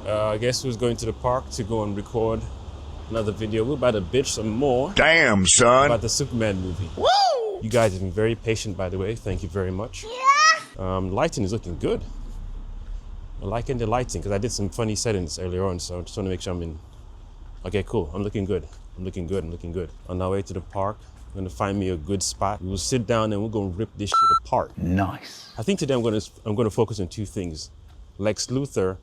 I guess we was going to the park to go and record another video. We're about to bitch some more. Damn, son. About the Superman movie. Woo! You guys have been very patient, by the way. Thank you very much. Yeah. Lighting is looking good. I'm liking the lighting because I did some funny settings earlier on, so I just want to make sure I'm in. Okay, cool. I'm looking good. I'm looking good. On our way to the park, I'm gonna find me a good spot. We'll sit down and we're gonna rip this shit apart. Nice. I think today I'm gonna focus on two things: Lex Luthor,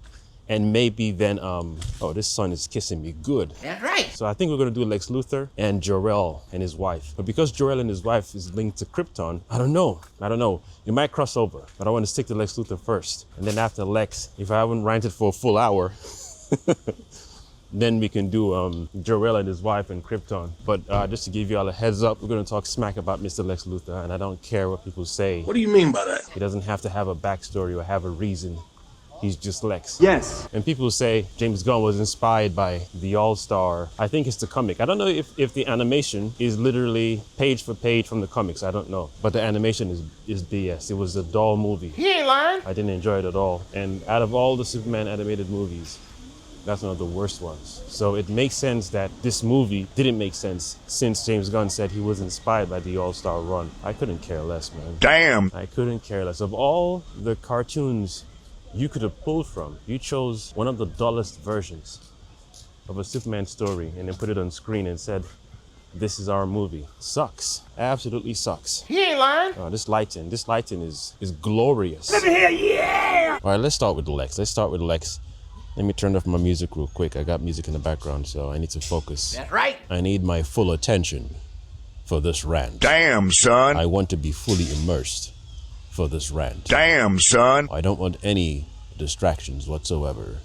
and maybe then oh, this sun is kissing me good. That's right. So I think we're gonna do Lex Luthor and Jor-El and his wife. But because Jor-El and his wife is linked to Krypton, I don't know. It might cross over, but I want to stick to Lex Luthor first, and then after Lex, if I haven't ranted for a full hour. Then we can do Jor-El and his wife and Krypton. But just to give you all a heads up, we're gonna talk smack about Mr. Lex Luthor, and I don't care what people say. What do you mean by that? He doesn't have to have a backstory or have a reason. He's just Lex. Yes. And people say James Gunn was inspired by the All-Star. I think it's the comic. I don't know if the animation is literally page for page from the comics. I don't know. But the animation is BS. It was a dull movie. He ain't lying. I didn't enjoy it at all. And out of all the Superman animated movies, that's one of the worst ones. So it makes sense that this movie didn't make sense since James Gunn said he was inspired by the All-Star run. I couldn't care less, man. Damn. I couldn't care less. Of all the cartoons you could have pulled from, you chose one of the dullest versions of a Superman story and then put it on screen and said, this is our movie. Sucks. Absolutely sucks. He ain't lying. This lighting is glorious. Let me hear, yeah. All right, let's start with Lex. Let me turn off my music real quick. I got music in the background, so I need to focus. That's right. I need my full attention for this rant. Damn, son. I want to be fully immersed for this rant. Damn, son. I don't want any distractions whatsoever.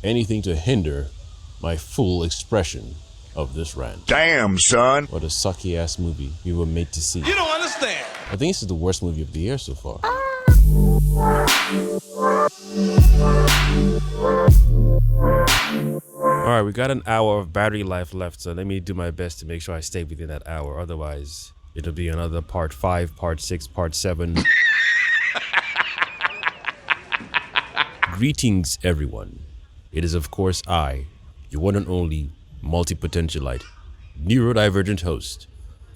Anything to hinder my full expression of this rant. Damn, son. What a sucky ass movie we were made to see. You don't understand. I think this is the worst movie of the year so far. All right, we got an hour of battery life left, so let me do my best to make sure I stay within that hour. Otherwise, it'll be another part 5, part 6, part 7. Greetings, everyone. It is, of course, I, your one and only Multipotentialite, Neurodivergent host,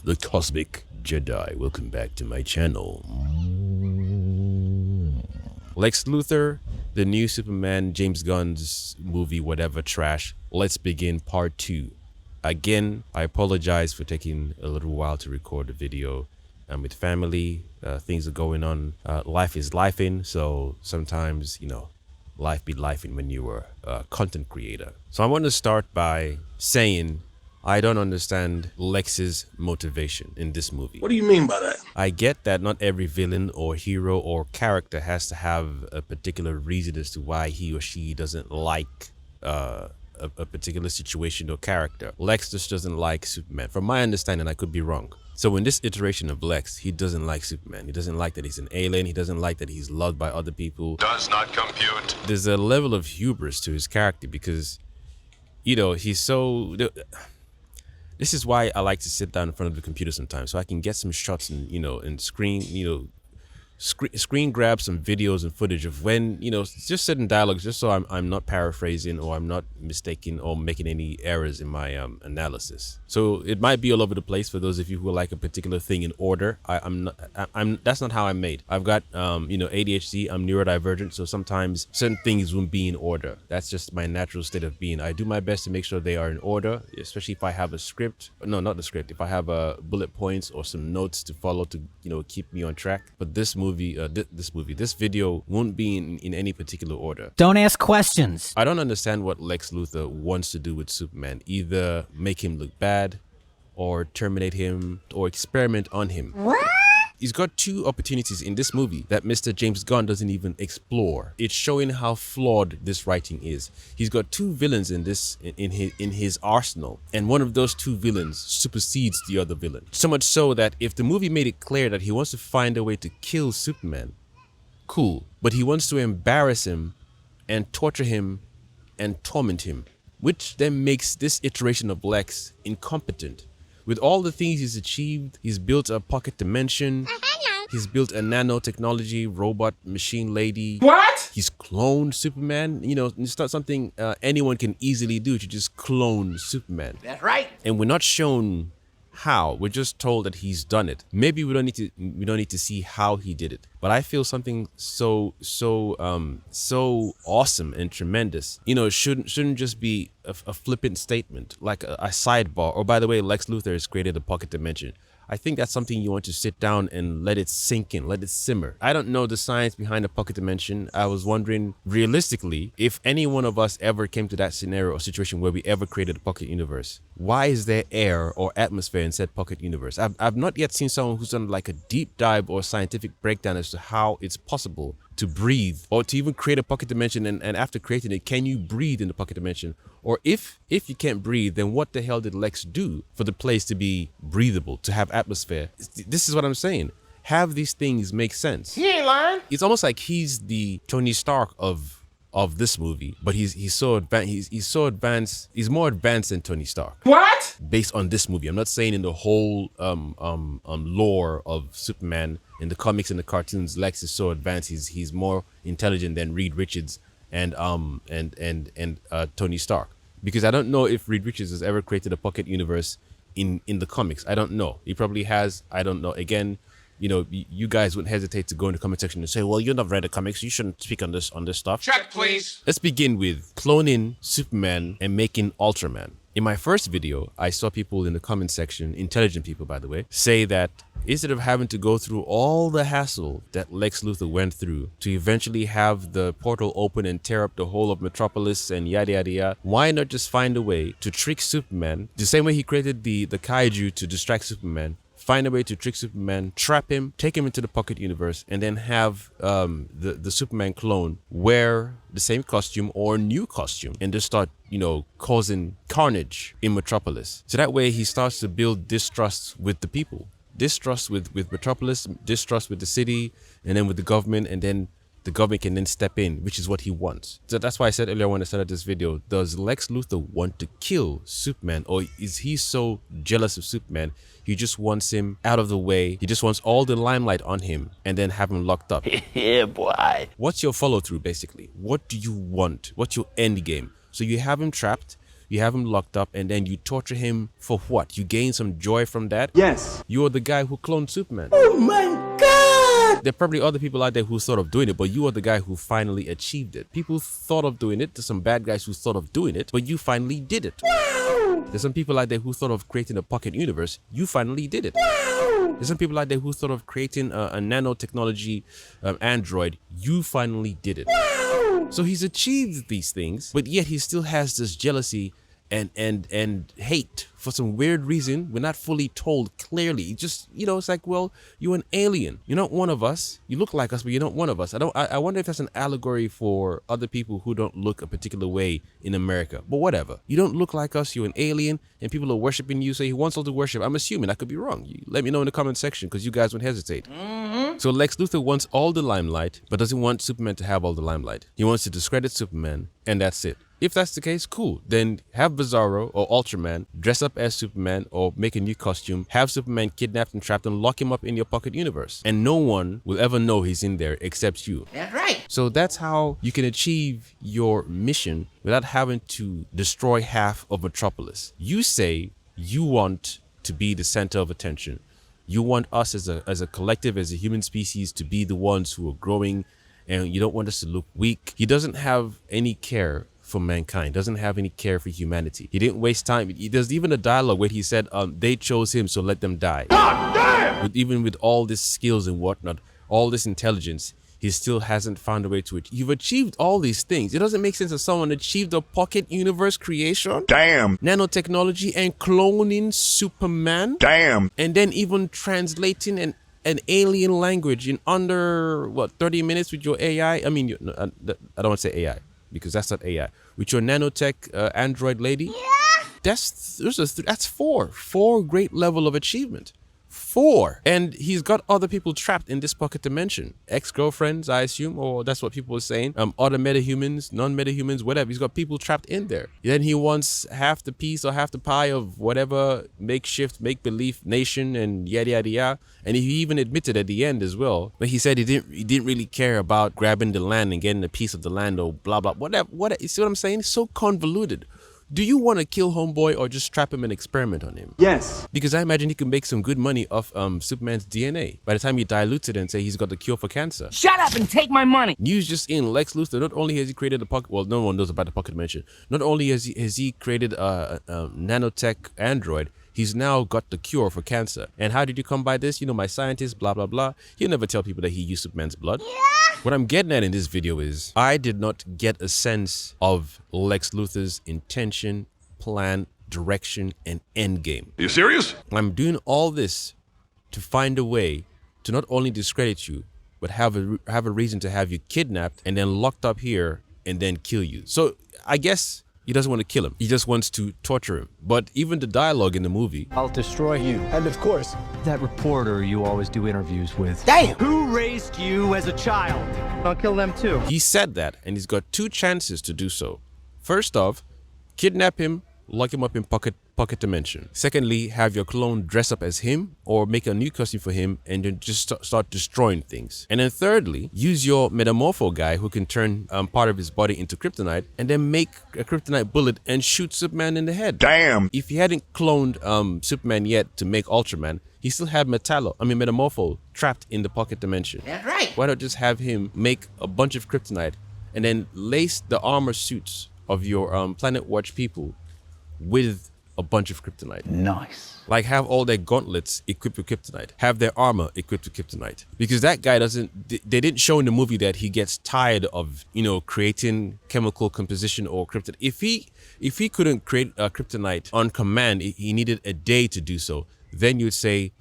the Cosmic Jedi. Welcome back to my channel. Lex Luthor, the new Superman, James Gunn's movie, whatever trash. Let's begin part 2. Again, I apologize for taking a little while to record the video. I'm with family, things are going on. Life is lifing, so sometimes, life be lifing when you are a content creator. So I want to start by saying I don't understand Lex's motivation in this movie. What do you mean by that? I get that not every villain or hero or character has to have a particular reason as to why he or she doesn't like a particular situation or character. Lex just doesn't like Superman. From my understanding, I could be wrong. So in this iteration of Lex, he doesn't like Superman. He doesn't like that he's an alien. He doesn't like that he's loved by other people. Does not compute. There's a level of hubris to his character because, he's so... This is why I like to sit down in front of the computer sometimes, so I can get some shots and screen grab some videos and footage of when, just certain dialogues, just so I'm not paraphrasing or I'm not mistaking or making any errors in my analysis. So it might be all over the place for those of you who like a particular thing in order. That's not how I'm made. I've got ADHD. I'm neurodivergent, so sometimes certain things won't be in order. That's just my natural state of being. I do my best to make sure they are in order, especially if I have a script. No, not the script. If I have bullet points or some notes to follow to keep me on track. But this video won't be in any particular order. Don't ask questions. I don't understand what Lex Luthor wants to do with Superman. Either make him look bad, or terminate him, or experiment on him. What? He's got 2 opportunities in this movie that Mr. James Gunn doesn't even explore. It's showing how flawed this writing is. He's got 2 villains in his arsenal, and one of those 2 villains supersedes the other villain. So much so that if the movie made it clear that he wants to find a way to kill Superman, cool. But he wants to embarrass him and torture him and torment him, which then makes this iteration of Lex incompetent. With all the things he's achieved, he's built a pocket dimension. He's built a nanotechnology robot machine lady. What? He's cloned Superman. You know, it's not something anyone can easily do to just clone Superman. That's right. And we're not shown how. We're just told that he's done it. Maybe we don't need to see how he did it. But I feel something so awesome and tremendous. You know, it shouldn't just be a flippant statement, like a sidebar. Or by the way, Lex Luthor has created a pocket dimension. I think that's something you want to sit down and let it sink in, let it simmer. I don't know the science behind a pocket dimension. I was wondering, realistically, if any one of us ever came to that scenario or situation where we ever created a pocket universe, why is there air or atmosphere in said pocket universe? I've not yet seen someone who's done like a deep dive or scientific breakdown as to how it's possible to breathe or to even create a pocket dimension, and after creating it, can you breathe in the pocket dimension? Or if you can't breathe, then what the hell did Lex do for the place to be breathable, to have atmosphere? This is what I'm saying. Have these things make sense. He ain't lying. It's almost like he's the Tony Stark of this movie, but he's so advanced. He's so advanced. He's more advanced than Tony Stark. What? Based on this movie, I'm not saying in the whole lore of Superman in the comics and the cartoons. Lex is so advanced. He's more intelligent than Reed Richards and Tony Stark. Because I don't know if Reed Richards has ever created a pocket universe in the comics. I don't know. He probably has. I don't know. Again, you know, you guys wouldn't hesitate to go in the comment section and say, well, you've not read the comics, you shouldn't speak on this stuff. Check, please. Let's begin with cloning Superman and making Ultraman. In my first video, I saw people in the comment section, intelligent people by the way, say that instead of having to go through all the hassle that Lex Luthor went through to eventually have the portal open and tear up the whole of Metropolis and yada yada yada, why not just find a way to trick Superman the same way he created the kaiju to distract Superman? Find a way to trick Superman, trap him, take him into the pocket universe, and then have the Superman clone wear the same costume or new costume and just start, you know, causing carnage in Metropolis. So that way he starts to build distrust with the people. Distrust with Metropolis, distrust with the city, and then with the government, and then the government can then step in, which is what he wants. So that's why I said earlier when I started this video, does Lex Luthor want to kill Superman, or is he so jealous of Superman he just wants him out of the way? He just wants all the limelight on him and then have him locked up. Yeah, boy. What's your follow through basically? What do you want? What's your end game? So you have him trapped, you have him locked up, and then you torture him for what? You gain some joy from that? Yes. You're the guy who cloned Superman. Oh my God. There are probably other people out there who thought of doing it, but you are the guy who finally achieved it. People thought of doing it. There's some bad guys who thought of doing it, but you finally did it. Wow. There's some people out there who thought of creating a pocket universe. You finally did it. Wow. There's some people out there who thought of creating a nanotechnology android. You finally did it. Wow. So he's achieved these things, but yet he still has this jealousy and hate for some weird reason. We're not fully told clearly. It just, you know, it's like, well, you're an alien. You're not one of us. You look like us, but you're not one of us. I wonder if that's an allegory for other people who don't look a particular way in America. But whatever. You don't look like us. You're an alien, and people are worshiping you. So he wants all the worship. I'm assuming. I could be wrong. You let me know in the comment section, because you guys won't hesitate. So Lex Luthor wants all the limelight, but doesn't want Superman to have all the limelight. He wants to discredit Superman, and that's it. If that's the case, cool. Then have Bizarro or Ultraman dress up as Superman or make a new costume, have Superman kidnapped and trapped and lock him up in your pocket universe. And no one will ever know he's in there except you. That's right. So that's how you can achieve your mission without having to destroy half of Metropolis. You say you want to be the center of attention. You want us as a collective, as a human species, to be the ones who are growing, and you don't want us to look weak. He doesn't have any care for mankind, doesn't have any care for humanity. He didn't waste time. There's even a dialogue where he said, they chose him, so let them die. God damn! Even with all these skills and whatnot, all this intelligence, he still hasn't found a way to it. You've achieved all these things. It doesn't make sense that someone achieved a pocket universe creation, Damn. nanotechnology, and cloning Superman, Damn. and then even translating an alien language in under, what, 30 minutes with your AI? I mean, I don't want to say AI, because that's not AI. With your nanotech android lady, that's four great level of achievement. 4. And he's got other people trapped in this pocket dimension. Ex-girlfriends, I assume, or that's what people are saying. Other metahumans, non-metahumans, whatever. He's got people trapped in there. Then he wants half the piece or half the pie of whatever makeshift, make-believe nation and yada yada yada. And he even admitted at the end as well, but he said he didn't really care about grabbing the land and getting a piece of the land or blah blah whatever. You see what I'm saying? It's so convoluted. Do you want to kill homeboy or just trap him and experiment on him? Yes. Because I imagine he can make some good money off Superman's DNA. By the time you dilute it and say he's got the cure for cancer. Shut up and take my money. News just in: Lex Luthor, not only has he created a pocket, well, no one knows about the pocket dimension. Not only has he created a nanotech android, he's now got the cure for cancer. And how did you come by this? You know, my scientist, blah, blah, blah. He'll never tell people that he used Superman's blood. Yeah. What I'm getting at in this video is, I did not get a sense of Lex Luthor's intention, plan, direction, and end game. Are you serious? I'm doing all this to find a way to not only discredit you, but have a reason to have you kidnapped and then locked up here and then kill you. So I guess he doesn't want to kill him. He just wants to torture him. But even the dialogue in the movie, I'll destroy you. And of course, That reporter you always do interviews with. damn. Who raised you as a child? I'll kill them too. he said that, and he's got 2 chances to do so. First off, kidnap him, lock him up in pocket dimension. Secondly, have your clone dress up as him or make a new costume for him and then just start destroying things. And then thirdly, use your metamorpho guy who can turn part of his body into kryptonite and then make a kryptonite bullet and shoot Superman in the head. Damn. If he hadn't cloned Superman yet to make Ultraman, he still had Metamorpho trapped in the pocket dimension. That's right. Why not just have him make a bunch of kryptonite and then lace the armor suits of your Planet Watch people with a bunch of kryptonite? Nice. Like, have all their gauntlets equipped with kryptonite, have their armor equipped with kryptonite. Because that guy they didn't show in the movie that he gets tired of, creating chemical composition or kryptonite. If he couldn't create a kryptonite on command, he needed a day to do so. Then you'd say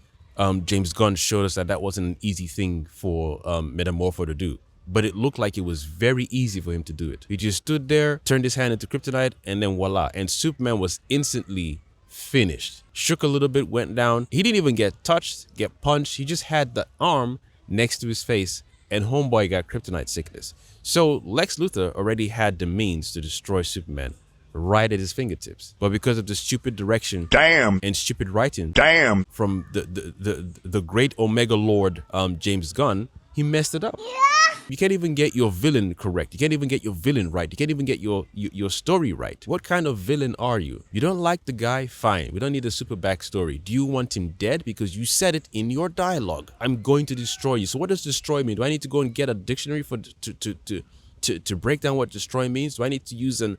James Gunn showed us that wasn't an easy thing for Metamorpho to do. But it looked like it was very easy for him to do it. He just stood there, turned his hand into kryptonite, and then voila. And Superman was instantly finished. Shook a little bit, went down. He didn't even get touched, get punched. He just had the arm next to his face, and homeboy got kryptonite sickness. So Lex Luthor already had the means to destroy Superman right at his fingertips. But because of the stupid direction and stupid writing from the great Omega Lord James Gunn, he messed it up. You can't even get your villain correct. You can't even get your villain right. You can't even get your story right. What kind of villain are you? You don't like the guy? Fine. We don't need a super backstory. Do you want him dead? Because you said it in your dialogue. I'm going to destroy you. So what does destroy mean? Do I need to go and get a dictionary to break down what destroy means? Do I need to use an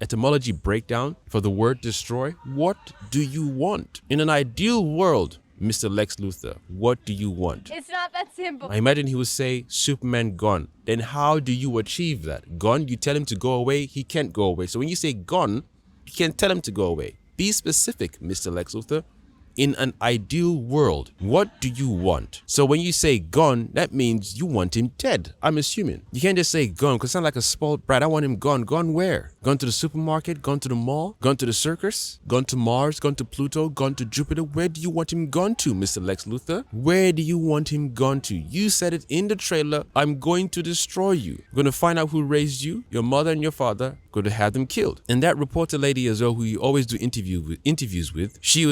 etymology breakdown for the word destroy? What do you want? In an ideal world, Mr. Lex Luthor, what do you want? It's not that simple. I imagine he would say, Superman gone. Then how do you achieve that? Gone, you tell him to go away, he can't go away. So when you say gone, you can't tell him to go away. Be specific, Mr. Lex Luthor. In an ideal world, what do you want? So when you say gone, that means you want him dead, I'm assuming. You can't just say gone, because it sounds like a spoiled brat. I want him gone. Gone where? Gone to the supermarket? Gone to the mall? Gone to the circus? Gone to Mars? Gone to Pluto? Gone to Jupiter? Where do you want him gone to, Mr. Lex Luthor? Where do you want him gone to? You said it in the trailer. I'm going to destroy you. I'm going to find out who raised you, your mother and your father. Going to have them killed. And that reporter lady as well, who you always do interviews with, she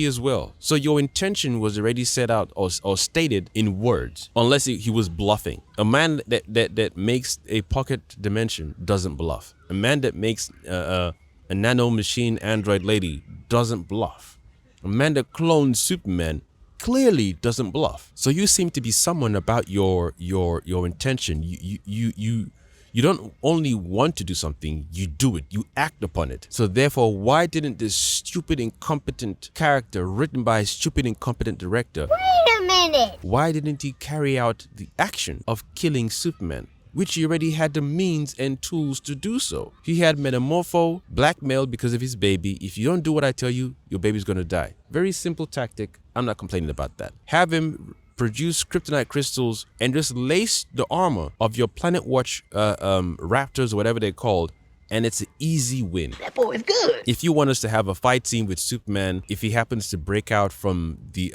as well. So your intention was already set out or stated in words, unless he was bluffing. A man that makes a pocket dimension doesn't bluff. A man that makes a nano machine android lady doesn't bluff. A man that clones Superman clearly doesn't bluff. So you seem to be someone about your intention. You don't only want to do something, you do it, you act upon it. So therefore, why didn't this stupid, incompetent character written by a stupid, incompetent director, Wait a minute. why didn't he carry out the action of killing Superman? Which he already had the means and tools to do so. He had Metamorpho blackmailed because of his baby. If you don't do what I tell you, your baby's gonna die. Very simple tactic. I'm not complaining about that. Have him produce kryptonite crystals and just lace the armor of your Planet Watch raptors or whatever they're called and it's an easy win. That boy is good. If you want us to have a fight scene with Superman, if he happens to break out from the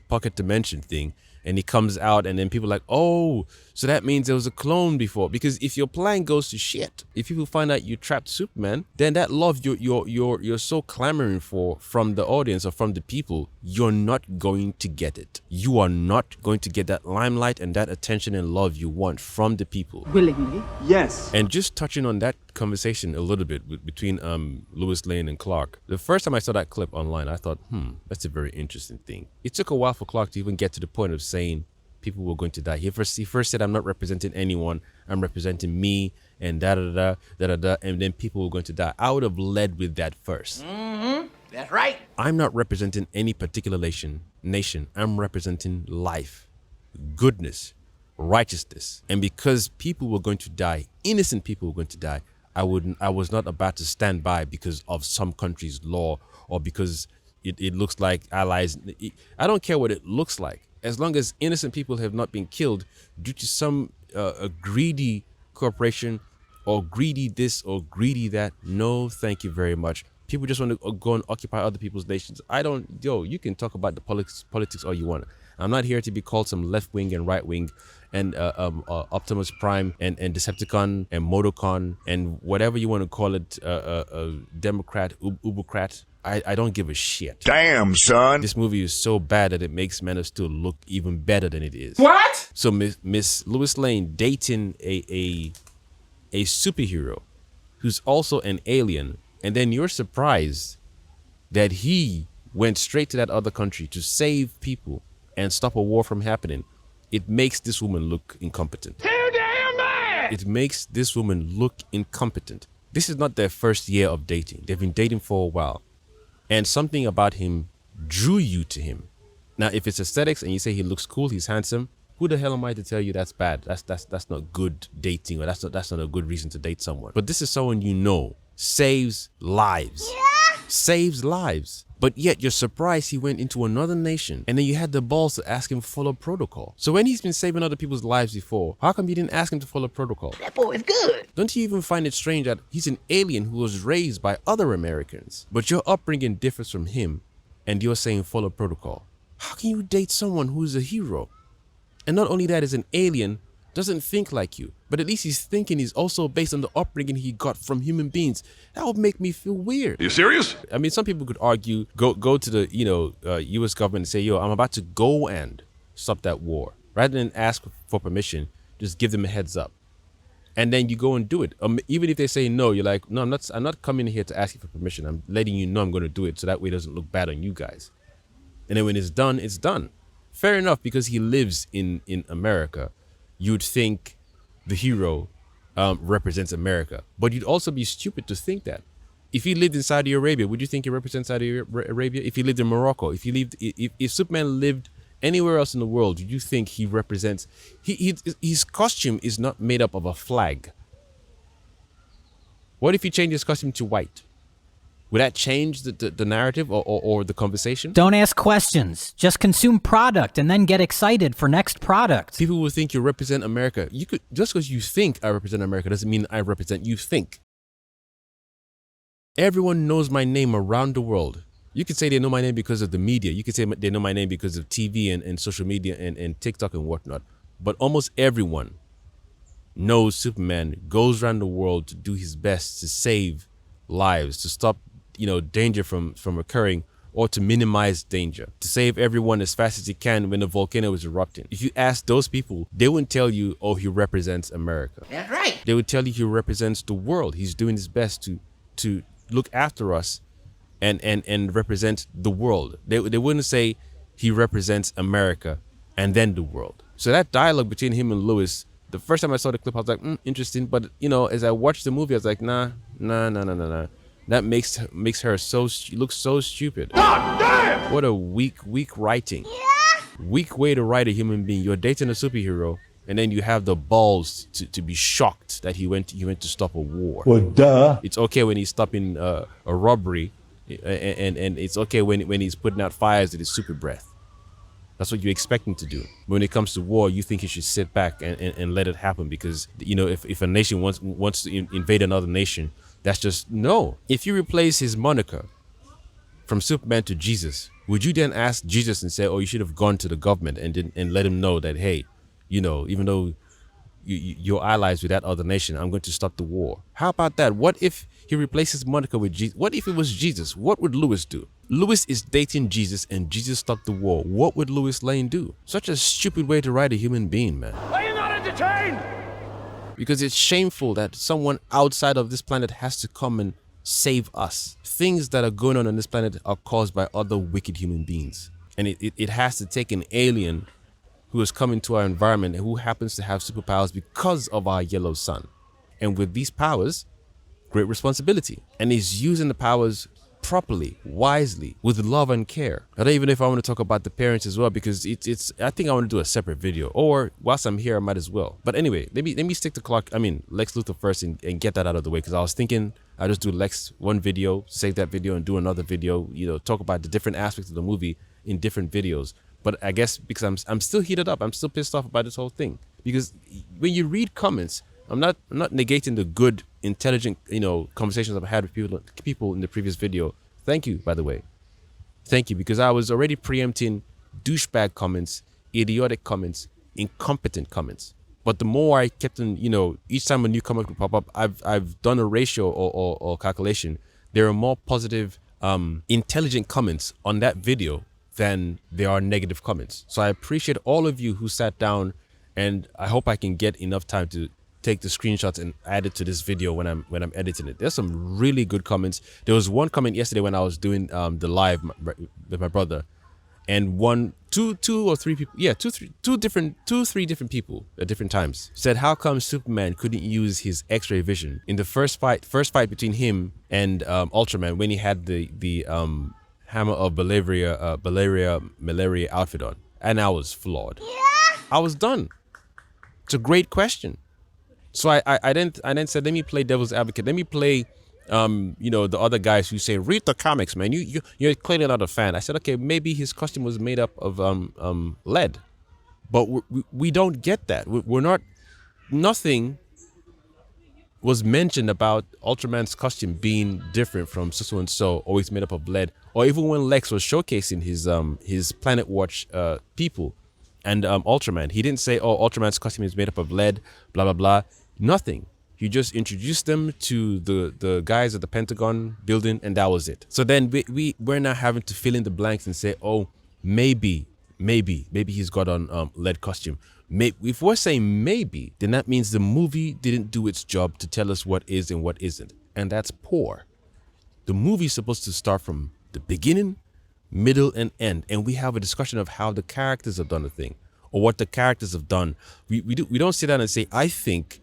pocket dimension thing, and he comes out, and then people are like, oh, so that means there was a clone before. Because if your plan goes to shit, if people find out you trapped Superman, then that love you're so clamoring for from the audience or from the people, you're not going to get it. You are not going to get that limelight and that attention and love you want from the people. Willingly? Yes. And just touching on that conversation a little bit between Lois Lane and Clark. The first time I saw that clip online, I thought, that's a very interesting thing. It took a while for Clark to even get to the point of saying people were going to die. He first said, I'm not representing anyone. I'm representing me and da-da-da, and then people were going to die. I would have led with that first. Mm-hmm. That's right. I'm not representing any particular nation. I'm representing life, goodness, righteousness. And because people were going to die, innocent people were going to die, I was not about to stand by because of some country's law or because it looks like allies. I don't care what it looks like. As long as innocent people have not been killed due to some a greedy corporation or greedy this or greedy that, no, thank you very much. People just want to go and occupy other people's nations. You can talk about the politics all you want. I'm not here to be called some left wing and right wing and Optimus Prime and Decepticon and Motocon and whatever you want to call it, Democrat, Ubercrat. I don't give a shit. Damn, son. This movie is so bad that it makes Man of Steel look even better than it is. What? So Miss Lois Lane dating a superhero who's also an alien, and then you're surprised that he went straight to that other country to save people and stop a war from happening. It makes this woman look incompetent. Too damn bad! It makes this woman look incompetent. This is not their first year of dating. They've been dating for a while. And something about him drew you to him. Now, if it's aesthetics and you say he looks cool, he's handsome, who the hell am I to tell you that's bad? That's not good dating, or that's not a good reason to date someone. But this is someone you know saves lives. Yeah. Saves lives. But yet you're surprised he went into another nation, and then you had the balls to ask him to follow protocol. So when he's been saving other people's lives before, how come you didn't ask him to follow protocol? That boy is good. Don't you even find it strange that he's an alien who was raised by other Americans, but your upbringing differs from him, and you're saying follow protocol? How can you date someone who's a hero? And not only that, is an alien, doesn't think like you, but at least his thinking is also based on the upbringing he got from human beings. That would make me feel weird. You serious? I mean, some people could argue, go to the U.S. government and say, yo, I'm about to go and stop that war. Rather than ask for permission, just give them a heads up. And then you go and do it. Even if they say no, you're like, no, I'm not coming here to ask you for permission. I'm letting you know I'm going to do it so that way it doesn't look bad on you guys. And then when it's done, it's done. Fair enough, because he lives in America. You'd think the hero represents America. But you'd also be stupid to think that. If he lived in Saudi Arabia, would you think he represents Saudi Arabia? If he lived in Morocco, if Superman lived anywhere else in the world, do you think he represents... his costume is not made up of a flag. What if he changed his costume to white? Would that change the narrative or the conversation? Don't ask questions. Just consume product and then get excited for next product. People will think you represent America. You could, just because you think I represent America doesn't mean I represent you think. Everyone knows my name around the world. You could say they know my name because of the media. You could say they know my name because of TV and social media and TikTok and whatnot. But almost everyone knows Superman goes around the world to do his best to save lives, to stop danger from occurring, or to minimize danger, to save everyone as fast as he can when a volcano is erupting. If you ask those people, they wouldn't tell you, oh, he represents America. That's right. They would tell you he represents the world. He's doing his best to look after us and represent the world. They wouldn't say he represents America and then the world. So that dialogue between him and Lewis, the first time I saw the clip, I was like, interesting. But as I watched the movie, I was like, nah. That makes her look so stupid. God damn! What a weak writing. Yeah. Weak way to write a human being. You're dating a superhero, and then you have the balls to be shocked that he went to stop a war. Well, duh. It's okay when he's stopping a robbery, and it's okay when he's putting out fires with his super breath. That's what you expect him to do. When it comes to war, you think he should sit back and let it happen because, you know, if a nation wants to invade another nation, that's just no. If you replace his moniker from Superman to Jesus, would you then ask Jesus and say, oh, you should have gone to the government and let him know that, hey, you know, even though you're allies with that other nation, I'm going to stop the war? How about that? What if he replaces moniker with Jesus? What if it was Jesus? What would Lewis do? Lewis is dating Jesus and Jesus stopped the war. What would Lewis Lane do? Such a stupid way to write a human being, man. Are you not entertained? Because it's shameful that someone outside of this planet has to come and save us. Things that are going on this planet are caused by other wicked human beings. And it has to take an alien who has come into our environment and who happens to have superpowers because of our yellow sun. And with these powers, great responsibility. And he's using the powers properly, wisely, with love and care. I don't even know if I want to talk about the parents as well, because it's I think I want to do a separate video, or whilst I'm here I might as well. But anyway, let me stick to Lex Luthor first and get that out of the way, because I was thinking I'll just do Lex one video, save that video and do another video, you know, talk about the different aspects of the movie in different videos. But I guess because I'm still heated up, I'm still pissed off about this whole thing, because when you read comments, I'm not negating the good, intelligent, you know, conversations I've had with people in the previous video. Thank you, by the way. Thank you, because I was already preempting douchebag comments, idiotic comments, incompetent comments. But the more I kept on, you know, each time a new comment would pop up, I've done a ratio or calculation. There are more positive, intelligent comments on that video than there are negative comments. So I appreciate all of you who sat down, and I hope I can get enough time to take the screenshots and add it to this video when I'm editing it. There's some really good comments. There was one comment yesterday when I was doing the live with my brother, and two, three different people at different times said, how come Superman couldn't use his X-ray vision in the first fight between him and Ultraman, when he had the Hammer of Malaria outfit on? And I was floored. I was done. It's a great question. So I then said, let me play devil's advocate. Let me play, you know, the other guys who say, read the comics, man. You're clearly not a fan. I said, okay, maybe his costume was made up of lead, but we don't get that. We're not. Nothing was mentioned about Ultraman's costume being different from so and so, or it's made up of lead, or even when Lex was showcasing his Planet Watch people and Ultraman, he didn't say, oh, Ultraman's costume is made up of lead, blah blah blah. Nothing. He just introduced them to the guys at the Pentagon building, and that was it. So then we're now having to fill in the blanks and say, oh, maybe he's got on lead costume. If we're saying maybe, then that means the movie didn't do its job to tell us what is and what isn't, and that's poor. The movie's supposed to start from the beginning, middle, and end, and we have a discussion of how the characters have done the thing, or what the characters have done. We don't sit down and say, I think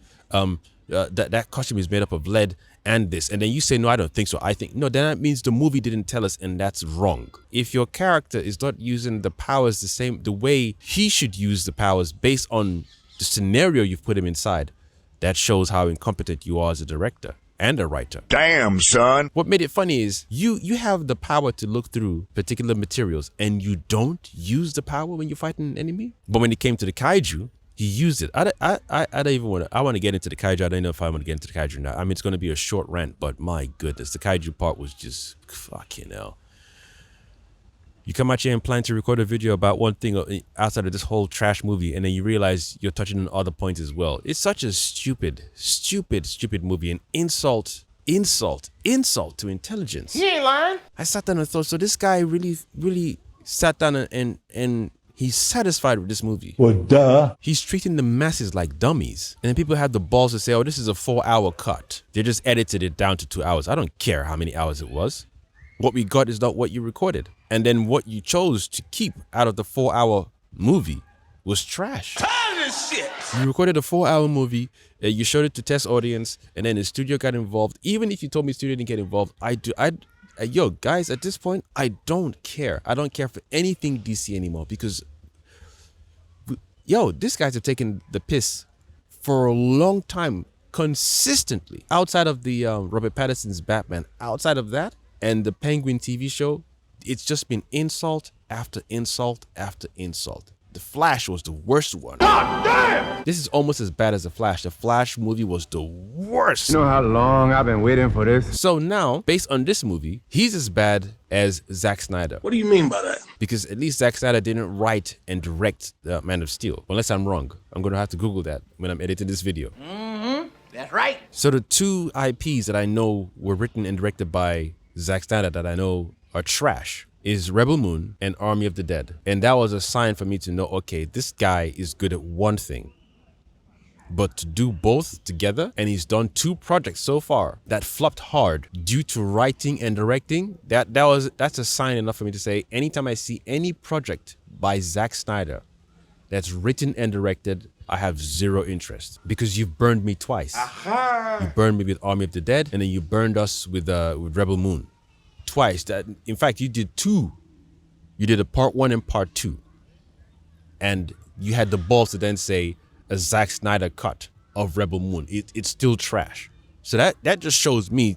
that costume is made up of lead and this, and then you say, no, I don't think so, I think. No, then that means the movie didn't tell us, and that's wrong. If your character is not using the powers the way he should use the powers based on the scenario you've put him inside, that shows how incompetent you are as a director and a writer. Damn, son. What made it funny is you have the power to look through particular materials, and you don't use the power when you're fighting an enemy. But when it came to the kaiju, he used it. I don't even want to. I want to get into the kaiju. I don't know if I want to get into the kaiju now. I mean, it's going to be a short rant, but my goodness, the kaiju part was just fucking hell. You come out here and plan to record a video about one thing outside of this whole trash movie, and then you realize you're touching on other points as well. It's such a stupid movie, an insult to intelligence. You ain't lying. I sat down and thought, so this guy really sat down and he's satisfied with this movie. Well, duh. He's treating the masses like dummies. And then people have the balls to say, oh, this is a 4-hour cut. They just edited it down to 2 hours. I don't care how many hours it was. What we got is not what you recorded. And then what you chose to keep out of the 4-hour movie was trash. Shit. You recorded a 4-hour movie, you showed it to test audience, and then the studio got involved. Even if you told me the studio didn't get involved, yo, guys, at this point, I don't care. I don't care for anything DC anymore, because these guys have taken the piss for a long time, consistently. Outside of the Robert Pattinson's Batman, outside of that, and the Penguin TV show, it's just been insult after insult after insult. The Flash was the worst one. God damn! This is almost as bad as The Flash. The Flash movie was the worst. You know how long I've been waiting for this? So now, based on this movie, he's as bad as Zack Snyder. What do you mean by that? Because at least Zack Snyder didn't write and direct Man of Steel. Unless I'm wrong. I'm going to have to Google that when I'm editing this video. That's right. So the two IPs that I know were written and directed by Zack Snyder that I know are trash is Rebel Moon and Army of the Dead. And that was a sign for me to know, okay, this guy is good at one thing. But to do both together, and he's done 2 projects so far that flopped hard due to writing and directing, that's a sign enough for me to say, anytime I see any project by Zack Snyder that's written and directed, I have 0 interest, because you've burned me twice. You burned me with Army of the Dead, and then you burned us with Rebel Moon. Twice. That, in fact, you did 2. You did a part 1 and part 2. And you had the balls to then say a Zack Snyder cut of Rebel Moon. It's still trash. So that just shows me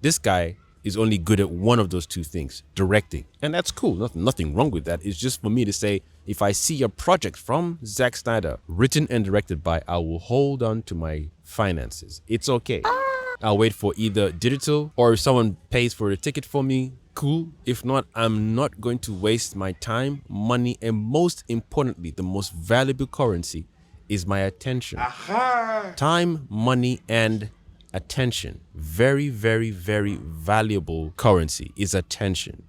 this guy is only good at one of those 2 things, directing. And that's cool. Nothing wrong with that. It's just for me to say, if I see a project from Zack Snyder written and directed by, I will hold on to my finances. It's okay. I'll wait for either digital, or if someone pays for a ticket for me, cool. If not, I'm not going to waste my time, money, and most importantly, the most valuable currency is my attention. Time, money, and attention. Very, very, very valuable currency is attention.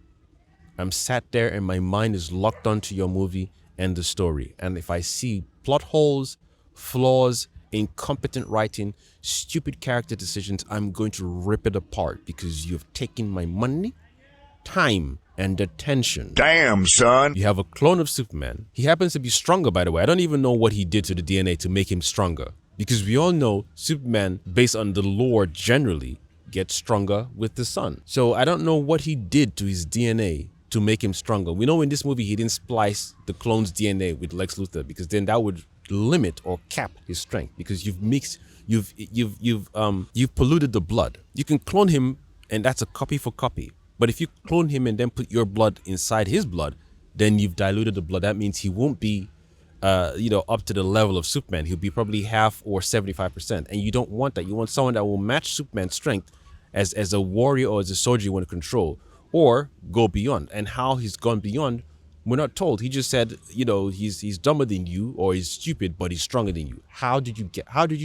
I'm sat there and my mind is locked onto your movie and the story. And if I see plot holes, flaws, incompetent writing, stupid character decisions, I'm going to rip it apart because you've taken my money, time, and attention. Damn, son. You have a clone of Superman. He happens to be stronger, by the way. I don't even know what he did to the DNA to make him stronger, because we all know Superman, based on the lore generally, gets stronger with the sun. So I don't know what he did to his DNA to make him stronger. We know in this movie he didn't splice the clone's DNA with Lex Luthor, because then that would limit or cap his strength, because you've polluted the blood. You can clone him and that's a copy for copy. But if you clone him and then put your blood inside his blood, then you've diluted the blood. That means he won't be up to the level of Superman. He'll be probably half or 75%. And you don't want that. You want someone that will match Superman's strength as a warrior or as a soldier you want to control, or go beyond. And how he's gone beyond, we're not told. He just said, he's dumber than you, or he's stupid, but he's stronger than you. How did you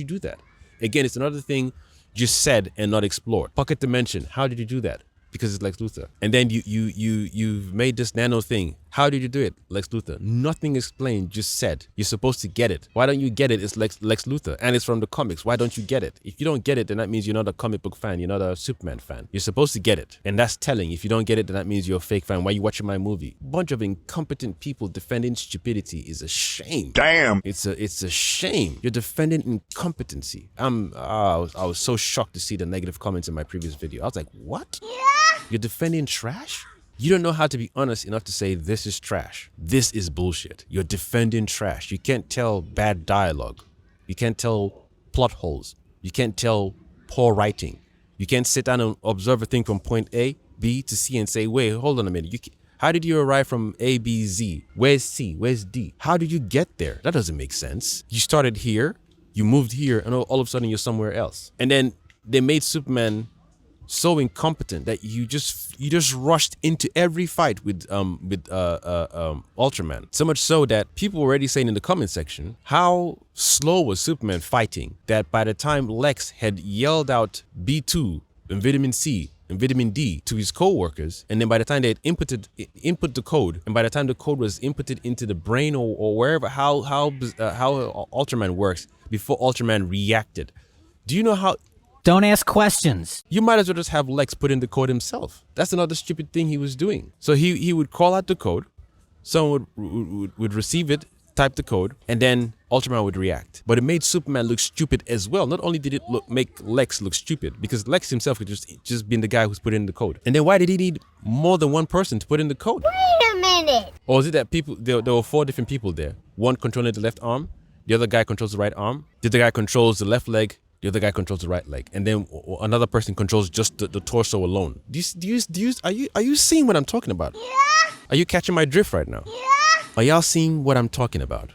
do that? Again, it's another thing just said and not explored. Pocket dimension. How did you do that? Because it's Lex Luthor. And then you've made this nano thing. How did you do it? Lex Luthor. Nothing explained, just said. You're supposed to get it. Why don't you get it? It's Lex Luthor, and it's from the comics. Why don't you get it? If you don't get it, then that means you're not a comic book fan. You're not a Superman fan. You're supposed to get it, and that's telling. If you don't get it, then that means you're a fake fan. Why are you watching my movie? Bunch of incompetent people defending stupidity is a shame. Damn. It's a shame. You're defending incompetency. I was so shocked to see the negative comments in my previous video. I was like, what? You're defending trash? You don't know how to be honest enough to say this is trash. This is bullshit. You're defending trash. You can't tell bad dialogue. You can't tell plot holes. You can't tell poor writing. You can't sit down and observe a thing from point A, B to C and say, wait, hold on a minute. How did you arrive from A, B, Z? Where's C? Where's D? How did you get there? That doesn't make sense. You started here, you moved here, and all of a sudden you're somewhere else. And then they made Superman so incompetent that you just rushed into every fight with Ultraman. So much so that people were already saying in the comment section how slow was Superman fighting, that by the time Lex had yelled out B2 and vitamin C and vitamin D to his co-workers, and then by the time they had input the code, and by the time the code was inputted into the brain or wherever, how Ultraman works before Ultraman reacted. Do you know how? Don't ask questions. You might as well just have Lex put in the code himself. That's another stupid thing he was doing. So he would call out the code, someone would receive it, type the code, and then Ultraman would react. But it made Superman look stupid as well. Not only did it make Lex look stupid, because Lex himself could just been the guy who's put in the code. And then why did he need more than one person to put in the code? Wait a minute. Or is it that there were 4 different people there? One controlling the left arm, the other guy controls the right arm, the other guy controls the left leg, The other guy controls the right leg, and then another person controls just the torso alone. Are you seeing what I'm talking about? Yeah. Are you catching my drift right now? Yeah. Are y'all seeing what I'm talking about?